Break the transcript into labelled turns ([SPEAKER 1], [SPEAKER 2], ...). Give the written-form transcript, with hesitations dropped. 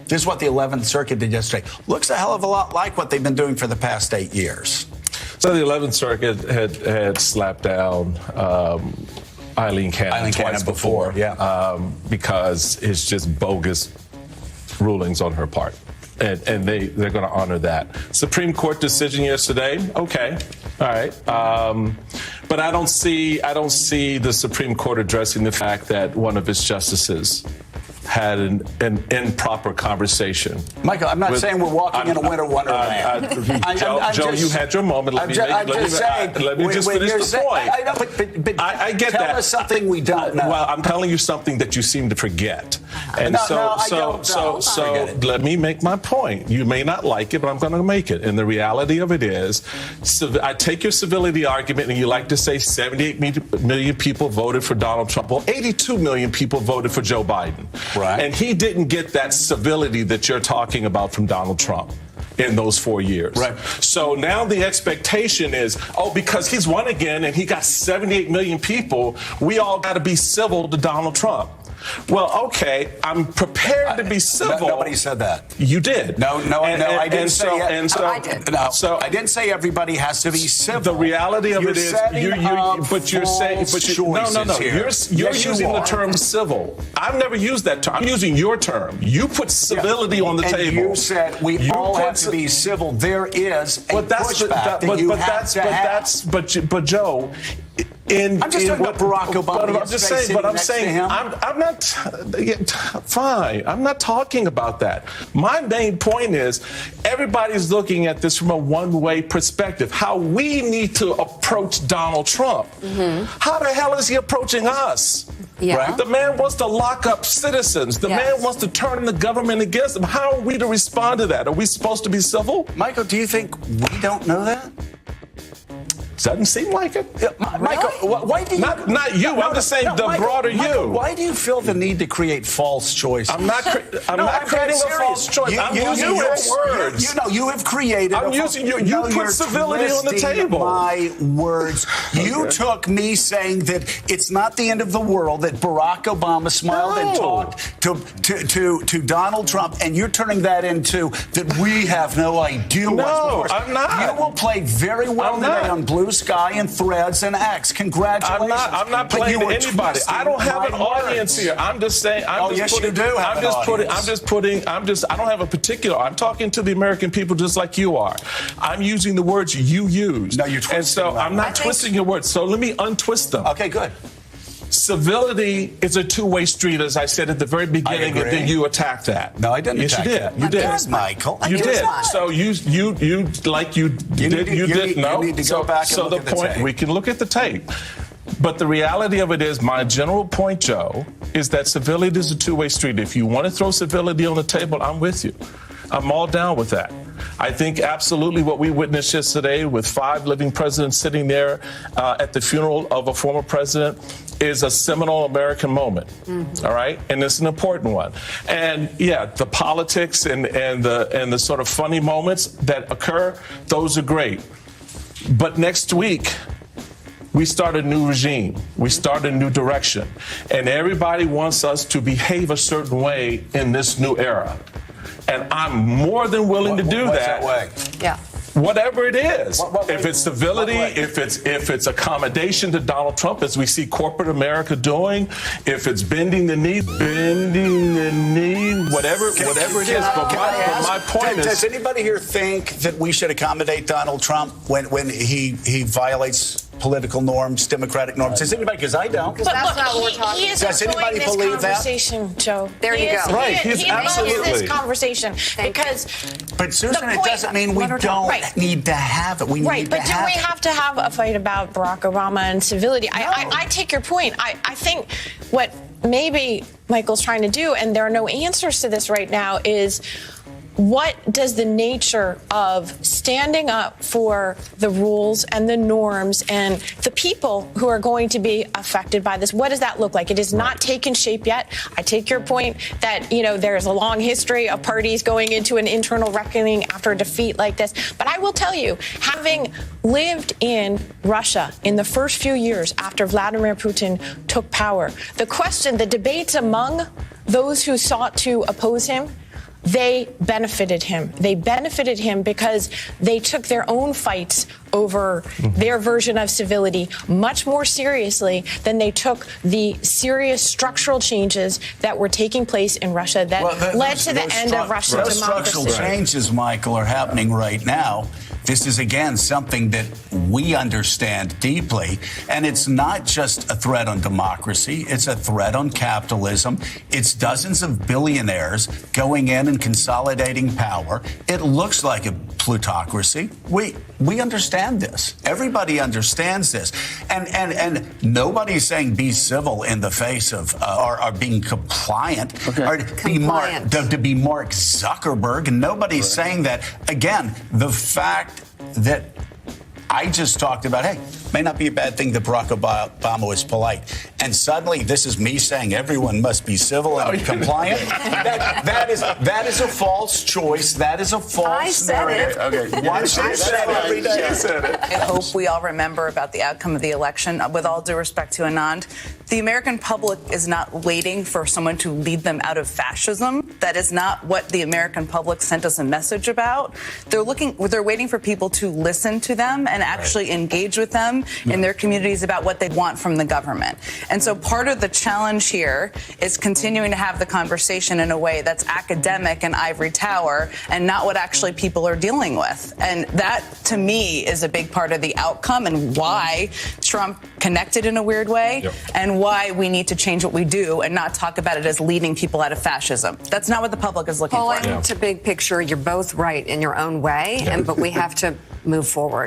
[SPEAKER 1] This is what the 11th Circuit did yesterday. Looks a hell of a lot like what they've been doing for the past 8 years.
[SPEAKER 2] So the 11th Circuit had slapped down Eileen Cannon twice before, because it's just bogus rulings on her part. And they're going to honor that. Supreme Court decision yesterday, okay, all right. But I don't see the Supreme Court addressing the fact that one of its justices had an improper conversation.
[SPEAKER 1] Michael, I'm not saying we're walking in a winter wonderland.
[SPEAKER 2] Joe, you had your moment. Let me just finish the point.
[SPEAKER 1] But
[SPEAKER 2] I get that.
[SPEAKER 1] Tell us something we don't know.
[SPEAKER 2] Well, I'm telling you something that you seem to forget. And so let me make my point. You may not like it, but I'm going to make it. And the reality of it is, I take your civility argument, and you like to say 78 million people voted for Donald Trump. Well, 82 million people voted for Joe Biden.
[SPEAKER 1] Right.
[SPEAKER 2] And he didn't get that civility that you're talking about from Donald Trump in those 4 years.
[SPEAKER 1] Right.
[SPEAKER 2] So now the expectation is, because he's won again and he got 78 million people, we all got to be civil to Donald Trump. Well, okay, I'm prepared to be civil.
[SPEAKER 1] Nobody said that.
[SPEAKER 2] You did.
[SPEAKER 1] No, I didn't say it.
[SPEAKER 2] I did.
[SPEAKER 1] So I didn't say everybody has to be civil.
[SPEAKER 2] The reality of it is, you're saying, you're using the term civil. I've never used that term. I'm using your term. You put civility on the table.
[SPEAKER 1] And you said we all have to be civil. There is a pushback that you have to have.
[SPEAKER 2] But Joe.
[SPEAKER 1] I'm just talking about Barack Obama.
[SPEAKER 2] I'm not. Fine. I'm not talking about that. My main point is everybody's looking at this from a one-way perspective. How we need to approach Donald Trump. Mm-hmm. How the hell is he approaching us?
[SPEAKER 3] Yeah.
[SPEAKER 2] Right? The man wants to lock up citizens. The man wants to turn the government against him. How are we to respond to that? Are we supposed to be civil?
[SPEAKER 1] Michael, do you think we don't know that?
[SPEAKER 2] Doesn't seem like it.
[SPEAKER 1] Michael, why do you...
[SPEAKER 2] Not you. I'm just saying the broader you.
[SPEAKER 1] Why do you feel the need to create false choices?
[SPEAKER 2] I'm not creating a false choice. I'm using your words.
[SPEAKER 1] You have created...
[SPEAKER 2] I'm using you. You put civility on the table.
[SPEAKER 1] My words. You took me saying that it's not the end of the world, that Barack Obama smiled and talked to Donald Trump, and you're turning that into that we have no idea what's before us.
[SPEAKER 2] I'm not.
[SPEAKER 1] You will play very well today on Blue Sky and Threads and X. Congratulations.
[SPEAKER 2] I'm not playing to anybody. I don't have an audience here. I'm just saying.
[SPEAKER 1] Yes, you do have an audience.
[SPEAKER 2] I don't have a particular. I'm talking to the American people just like you are. I'm using the words you use.
[SPEAKER 1] No, you're twisting.
[SPEAKER 2] And so I'm not twisting your words. So let me untwist them.
[SPEAKER 1] Okay, good.
[SPEAKER 2] Civility is a two-way street, as I said at the very beginning, and then you attacked that.
[SPEAKER 1] No, I didn't attack that.
[SPEAKER 2] You did.
[SPEAKER 1] Yes, Michael.
[SPEAKER 2] You did. So you did. No.
[SPEAKER 1] You need to go back and look at the tape.
[SPEAKER 2] We can look at the tape. But the reality of it is, my general point, Joe, is that civility is a two-way street. If you want to throw civility on the table, I'm with you. I'm all down with that. I think absolutely what we witnessed yesterday with 5 living presidents sitting there at the funeral of a former president is a seminal American moment. Mm-hmm. All right, and it's an important one. And the politics and the sort of funny moments that occur, those are great. But next week, we start a new regime. We start a new direction, and everybody wants us to behave a certain way in this new era. And I'm more than willing to do that.
[SPEAKER 1] Way?
[SPEAKER 3] Yeah.
[SPEAKER 2] Whatever it is, if it's civility, if it's accommodation to Donald Trump, as we see corporate America doing, if it's bending the knee, whatever it is. But my point is,
[SPEAKER 1] does anybody here think that we should accommodate Donald Trump when he violates political norms, democratic norms? Does anybody? Because I don't.
[SPEAKER 3] But that's not what we're talking about.
[SPEAKER 1] Does anybody believe that?
[SPEAKER 4] Joe.
[SPEAKER 3] There you go.
[SPEAKER 2] Right, he's absolutely
[SPEAKER 4] this conversation because.
[SPEAKER 1] But Susan, it doesn't mean we don't need to have it. We need to have it.
[SPEAKER 4] Right, but do we have to have a fight about Barack Obama and civility? No. I take your point. I think what maybe Michael's trying to do, and there are no answers to this right now, is what does the nature of standing up for the rules and the norms and the people who are going to be affected by this, what does that look like? It has not taken shape yet. I take your point that, there's a long history of parties going into an internal reckoning after a defeat like this. But I will tell you, having lived in Russia in the first few years after Vladimir Putin took power, the debates among those who sought to oppose him they benefited him. They benefited him because they took their own fights over their version of civility much more seriously than they took the serious structural changes that were taking place in Russia that led to the end of Russian
[SPEAKER 1] those
[SPEAKER 4] democracy.
[SPEAKER 1] Structural changes, Michael, are happening right now. This is, again, something that we understand deeply. And it's not just a threat on democracy. It's a threat on capitalism. It's dozens of billionaires going in and consolidating power. It looks like a plutocracy. We understand this. Everybody understands this. And nobody's saying be civil in the face of or being compliant. Or to be Mark Zuckerberg. And nobody's saying that. Again, the fact that I just talked about, hey, may not be a bad thing that Barack Obama was polite. And suddenly this is me saying everyone must be civil and compliant. That is a false choice. That is a false narrative.
[SPEAKER 3] Okay.
[SPEAKER 1] I said it.
[SPEAKER 3] I hope we all remember about the outcome of the election. With all due respect to Anand, the American public is not waiting for someone to lead them out of fascism. That is not what the American public sent us a message about. They're waiting for people to listen to them and actually engage with them in their communities about what they want from the government. And so part of the challenge here is continuing to have the conversation in a way that's academic and ivory tower and not what actually people are dealing with. And that, to me, is a big part of the outcome and why Trump connected in a weird way and why we need to change what we do and not talk about it as leading people out of fascism. That's not what the public is looking for.
[SPEAKER 5] To big picture, you're both right in your own way, but we have to move forward.